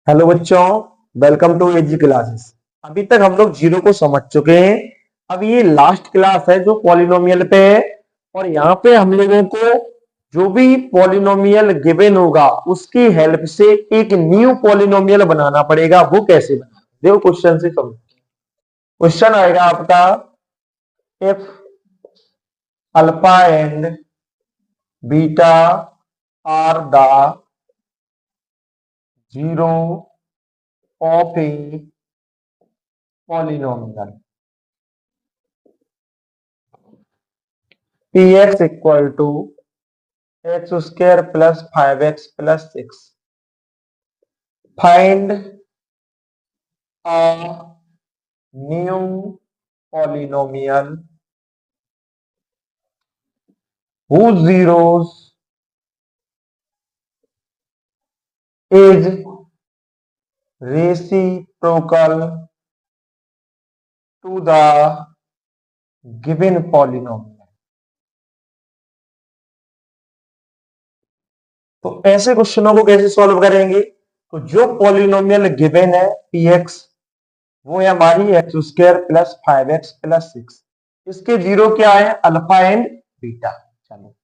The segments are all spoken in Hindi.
हेलो बच्चों, वेलकम टू एजी क्लासेस। अभी तक हम लोग जीरो को समझ चुके हैं। अब ये लास्ट क्लास है जो पॉलिनोमियल पे है, और यहाँ पे हम लोगों को जो भी पॉलिनोमियल गिवन होगा उसकी हेल्प से एक न्यू पॉलिनोमियल बनाना पड़ेगा। वो कैसे बनाना, देखो क्वेश्चन से समझो। क्वेश्चन आएगा आपका, if alpha and beta are the zero of a polynomial px equal to x square plus 5x plus 6, find a new polynomial whose zeros is reciprocal to the given polynomial। तो ऐसे क्वेश्चनों को कैसे सॉल्व करेंगे? तो जो पॉलिनोमियल गिवन है px, वो है हमारी x square plus 5x plus 6। इसके जीरो क्या है? Alpha and beta. चलो,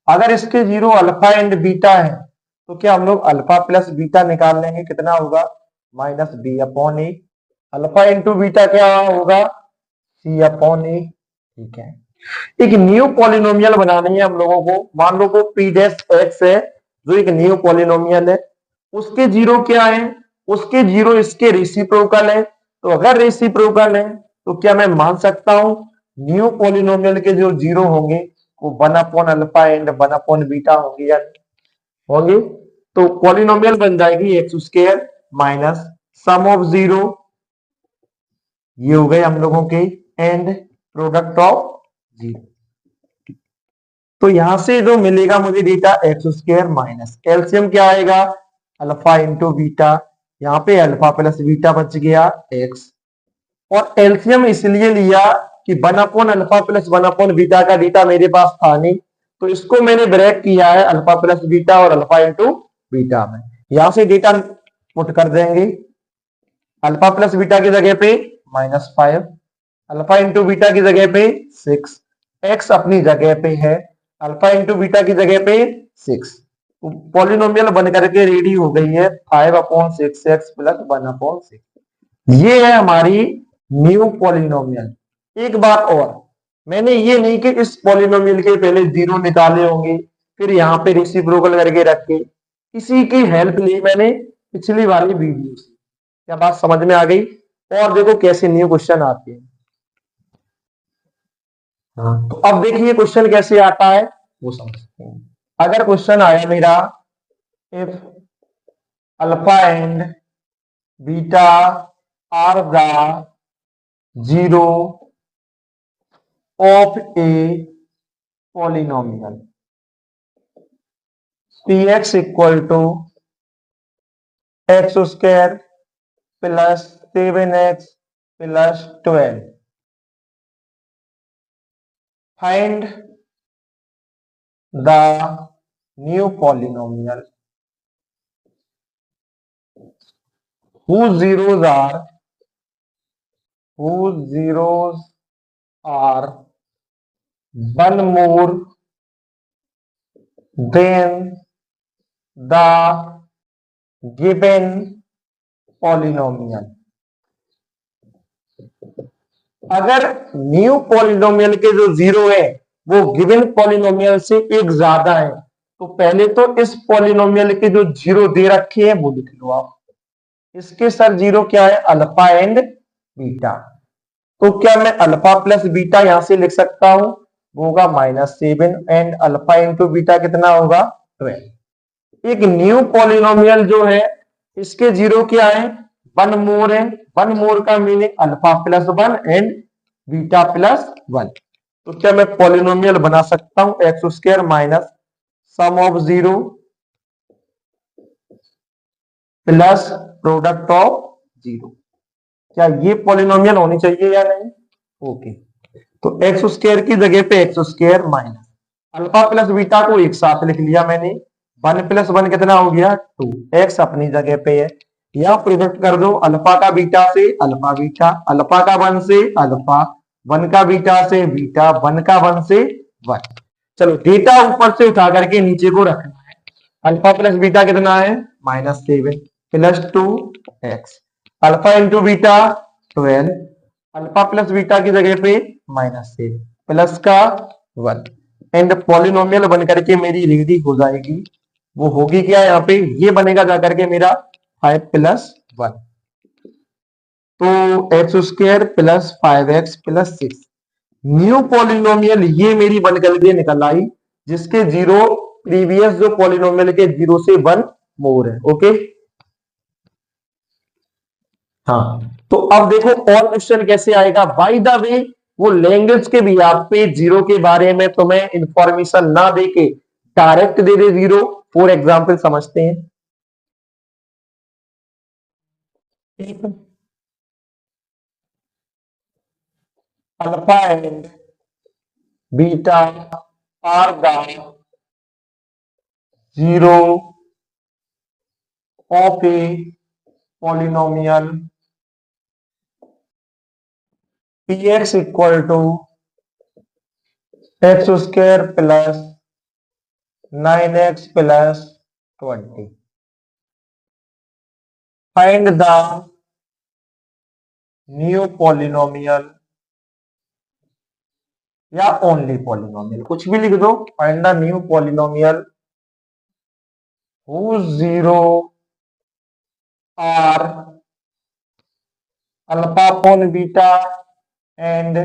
अगर इसके जीरो अल्फा एंड बीटा है तो क्या हम लोग अल्फा प्लस बीटा निकाल लेंगे? कितना होगा? माइनस बी अपॉन ए। अल्फा इंटू बीटा क्या होगा? सी अपॉन ए। ठीक है, एक न्यू पॉलिनोमियल बनानी है हम लोगों को। मान लो को पी डैश एक्स है जो एक न्यू पॉलिनोमियल है, उसके जीरो क्या है? उसके जीरो इसके रेसिप्रोकल है। तो अगर रेसिप्रोकल है तो क्या मैं मान सकता हूं न्यू पॉलिनोमियल के जो जीरो होंगे वो 1 upon alpha and 1 upon beta होंगे या नहीं होंगे? तो पॉलिनोमियल बन जाएगी x square minus sum of zero, ये हो गए हम लोगों के, एंड प्रोडक्ट ऑफ जीरो। तो यहां से जो मिलेगा मुझे data x square minus LCM क्या आएगा? Alpha into beta. यहाँ पे अल्फा प्लस बीटा बच गया एक्स, और एलसीएम इसलिए लिया कि 1 upon alpha plus 1 upon beta का डेटा मेरे पास था नहीं, तो इसको मैंने ब्रेक किया है अल्फा प्लस बीटा और अल्फा इंटू बीटा में। यहां से डेटा पुट कर देंगे, अल्फा प्लस बीटा की जगह पे -5, अल्फा इंटू बीटा की जगह पे 6, एक्स अपनी जगह पे है, अल्फा इंटू बीटा की जगह पे 6। पॉलिनोमियल बन करके रेडी हो गई है 5 अपॉन 6 एक्स प्लस 1 अपॉन 6। ये है हमारी न्यू पॉलिनोमियल। एक बात और, मैंने ये नहीं कि इस पॉलिनोमियल के पहले जीरो निकाले होंगे फिर यहाँ पे रेसिप्रोकल करके रखे, इसी की हेल्प ली मैंने पिछली वाली वीडियो से। क्या बात समझ में आ गई? और देखो कैसे न्यू क्वेश्चन आते हैं। हाँ, तो अब देखिए क्वेश्चन कैसे आता है वो समझते हैं। अगर क्वेश्चन आया मेरा, if alpha and beta are the zero of a polynomial px equal to x square plus 7x plus 12, find the new polynomial whose zeros are one more than the given polynomial। अगर न्यू पॉलिनोमियल के जो जीरो है वो गिवन पॉलिनोमियल से एक ज्यादा है, तो पहले तो इस पॉलिनोमियल के जो जीरो दे रखे हैं वो लिख लो आप। इसके सर जीरो क्या है? Alpha and beta. तो क्या मैं अल्फा प्लस बीटा यहां से लिख सकता हूं? वो होगा -7 एंड अल्फा इंटू बीटा कितना होगा? 12। एक न्यू पॉलिनोमियल जो है इसके जीरो क्या है? 1 मोर है। 1 मोर का meaning alpha plus 1 and beta plus 1। तो क्या मैं पॉलिनोमियल बना सकता हूं x square minus sum of zero plus product of zero. क्या ये पॉलिनोमियल होनी चाहिए या नहीं? ओके, तो एक्स स्क्वायर की जगह पे x square minus alpha plus beta को एक साथ लिख लिया मैंने। 1 प्लस 1 कितना हो गया? 2, एक्स अपनी जगह पे है, या प्रोडक्ट कर दो अल्फा का बीटा से अल्फा बीटा, अल्फा का 1 से अल्फा, 1 का बीटा से बीटा, 1 का 1 से 1। चलो डेटा ऊपर से उठा करके नीचे को रखना है। अल्फा प्लस बीटा कितना है -7 plus 2x, alpha into beta 12, alpha plus beta की जगह पे -7 प्लस का 1 एंड पॉलिनोमियल बन करके मेरी रेडी हो जाएगी। वो होगी क्या यहाँ पे, ये बनेगा जाकर के मेरा 5 प्लस 1, तो x square plus 5x plus 6। New polynomial ये मेरी बन करके निकल आई, जिसके जीरो प्रीवियस जो पॉलिनोमियल के 0 से 1 मोर है। ओके हाँ, तो अब देखो और क्वेश्चन कैसे आएगा। बाय द वे वो लैंग्वेज के भी आप पे जीरो के बारे में तुम्हें इंफॉर्मेशन ना देके डायरेक्ट दे दे जीरो। फॉर एग्जाम्पल समझते हैं, ठीक है, alpha and beta are the zero of a polynomial px equal to x square plus 9x plus 20। Find the new polynomial या ओनली पॉलिनोमियल, कुछ भी लिख दो। Find the new polynomial whose zero are alpha upon beta and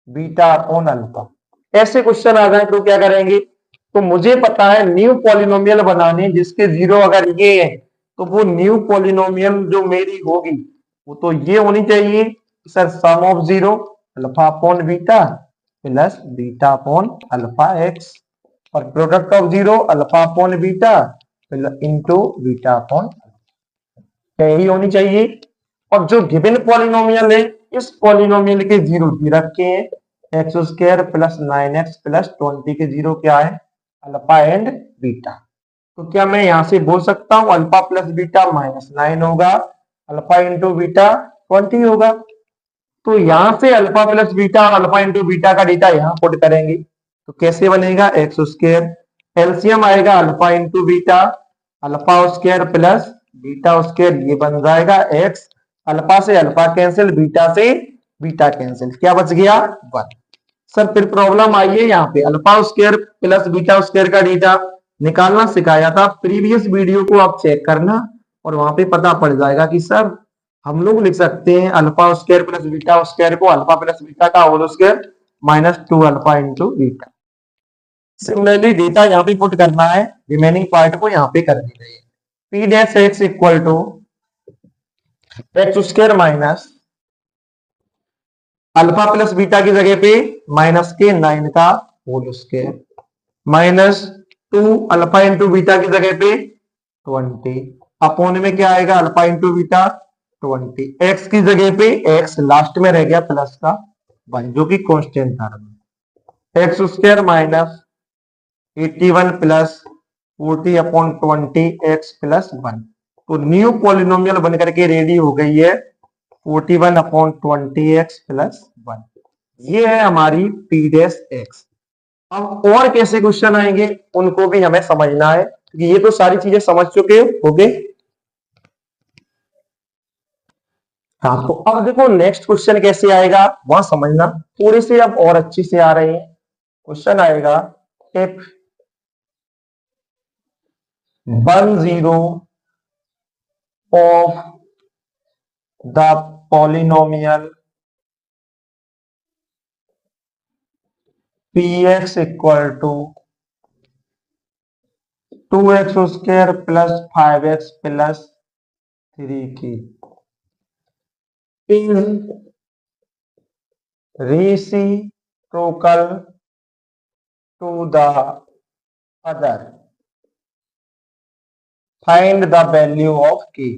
beta upon alpha. ऐसे क्वेश्चन आ जाए तो क्या करेंगे, तो मुझे पता है न्यू पॉलिनोमियल बनाने जिसके जीरो अगर ये है, तो वो न्यू पॉलिनोमियल जो मेरी होगी वो तो ये होनी चाहिए sir, sum of zero alpha upon beta plus beta upon alpha x, और product of zero alpha upon beta into beta upon यही होनी चाहिए। और जो गिवन पॉलिनोमियल है, इस पॉलिनोमियल के जीरो दे रखे हैं x square plus 9x plus 20 के जीरो क्या है अल्फा एंड बीटा। तो क्या मैं यहां से बोल सकता हूं अल्फा प्लस बीटा -9 होगा, अल्फा इंटू बीटा 20 होगा। तो यहां से अल्फा प्लस बीटा और अल्फा इंटू बीटा का डेटा यहां पुट करेंगे, तो कैसे बनेगा एक्स स्क्वायर, एलसीएम आएगा alpha into beta, alpha square plus beta square, ये बन जाएगा एक्स, अल्फा से अल्फा कैंसिल, बीटा से बीटा कैंसिल, क्या बच गया 1। सर फिर प्रॉब्लम आई है यहाँ पे, alpha square plus beta square का डेटा निकालना सिखाया था, प्रीवियस वीडियो को आप चेक करना और वहां पे पता पड़ जाएगा कि सर हम लोग लिख सकते हैं alpha square plus beta square को अल्फा प्लस बीटा का whole square -2 alpha into beta. Similarly data यहाँ पे पुट करना है, रिमेनिंग पार्ट को यहाँ पे कर दीजिए। P dash x equal to x square minus alpha plus beta की जगह पे -9 का whole square -2 alpha into beta की जगह पे 20 अपोन में क्या आएगा अल्फा इंटू बीटा 20, एक्स की जगह पे एक्स लास्ट में रह गया प्लस का 1 जो कि कांस्टेंट था, x square minus 81 plus 40 upon 20 x plus 1। तो न्यू पॉलिनोमियल बनकर के रेडी हो गई है 41 अपॉन 20 एक्स प्लस 1। ये है हमारी पी डैश एक्स। अब और कैसे क्वेश्चन आएंगे उनको भी हमें समझना है, क्योंकि ये तो सारी चीजें समझ चुके होगे। हाँ, तो अब देखो नेक्स्ट क्वेश्चन कैसे आएगा वहां समझना, थोड़े से अब और अच्छे से आ रहे हैं। क्वेश्चन आएगा if 1 0 of the polynomial px equal to 2x square plus 5x plus 3 की is reciprocal to the other, find the value of k।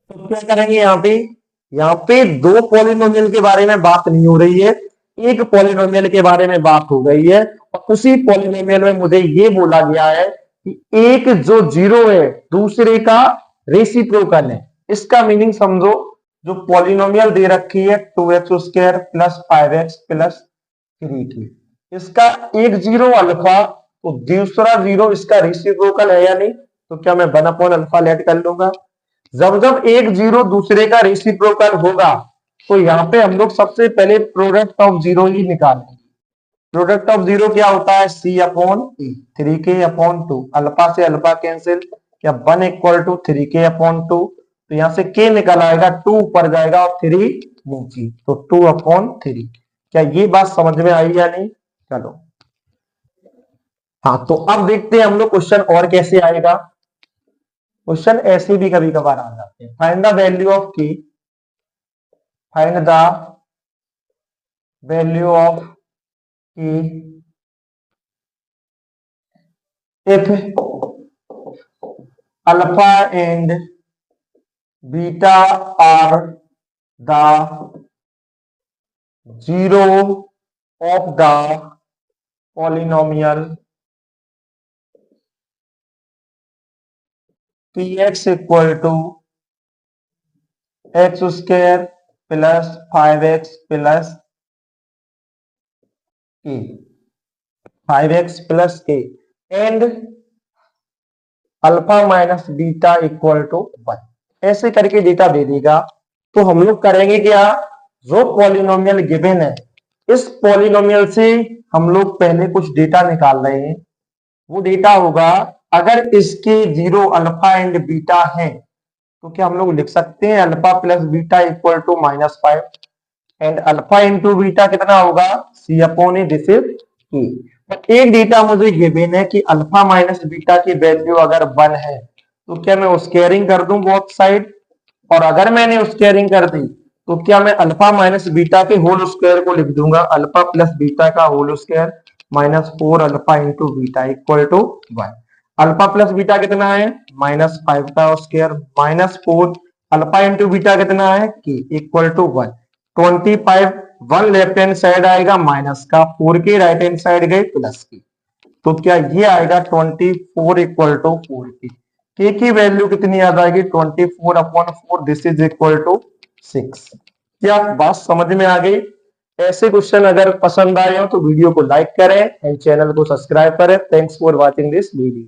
तो क्या करेंगे यहाँ पे दो पॉलिनोमियल के बारे में बात नहीं हो रही है, एक पॉलिनोमियल के बारे में बात हो गई है, और उसी पॉलिनोमियल में मुझे ये बोला गया है कि एक जो जीरो है दूसरे का रेसिप्रोकल है। इसका मीनिंग समझो, जो पॉलिनोमियल दे रखी है 2x² plus 5x plus 3t, इसका एक जीरो अल्फा तो दूसरा जीरो इसका रेसिप्रोकल है या नहीं, तो क्या मैं 1/अल्फा लेट कर लूंगा। जब जब एक जीरो दूसरे का रेसिप्रोकल होगा तो यहाँ पे हम लोग सबसे पहले प्रोडक्ट ऑफ जीरो ही निकालेंगे। प्रोडक्ट ऑफ जीरो क्या होता है, C/E 3k/2, अल्फा से अल्फा कैंसिल, क्या 1 = 3k/2, तो यहां से k निकल आएगा, 2 ऊपर जाएगा और 3 नीचे, तो 2/3। क्या ये बात समझ में आई या नहीं? चलो हाँ, तो अब देखते हैं हम लोग क्वेश्चन और कैसे आएगा। क्वेश्चन ऐसे भी कभी कभार आ जाते हैं। Find the value of k, find the value of k if alpha and beta are the zero of the polynomial px = x² plus 5x plus k, 5x plus k and alpha minus beta equal to 1, ऐसे करके डेटा दे देगा। तो हम लोग करेंगे क्या, जो पॉलिनोमियल गिवन है इस पॉलिनोमियल से हम लोग पहले कुछ डेटा निकाल रहे हैं। वो डेटा होगा, अगर इसके जीरो अल्फा एंड बीटा है तो क्या हम लोग लिख सकते हैं alpha plus beta equal to -5 and alpha into beta कितना होगा, C/E, दिस इज E। एक डेटा मुझे गिवन है कि अल्फा माइनस बीटा की वैल्यू अगर 1 है तो क्या मैं स्क्वायरिंग कर दूं बोथ साइड, और अगर मैंने स्क्वायरिंग कर दी तो क्या मैं अल्फा माइनस बीटा के होल स्क्वायर को लिख दूंगा, अल्फा प्लस बीटा का whole square -4 alpha into beta equal to 1। Alpha plus beta कितना है, -5 का स्क्वायर -4 अल्फा इंटू बीटा कितना है k equal to 1। 25 1 left hand side आएगा माइनस का, 4 के राइट हैंड साइड गए प्लस की, तो क्या ये आएगा 24 इक्वल टू 4 के की वैल्यू कितनी आ जाएगी 24/4, दिस इज इक्वल टू 6। क्या बात समझ में आ गई? ऐसे क्वेश्चन अगर पसंद आए हो तो वीडियो को लाइक करें एंड चैनल को सब्सक्राइब करें। Thanks for watching this video.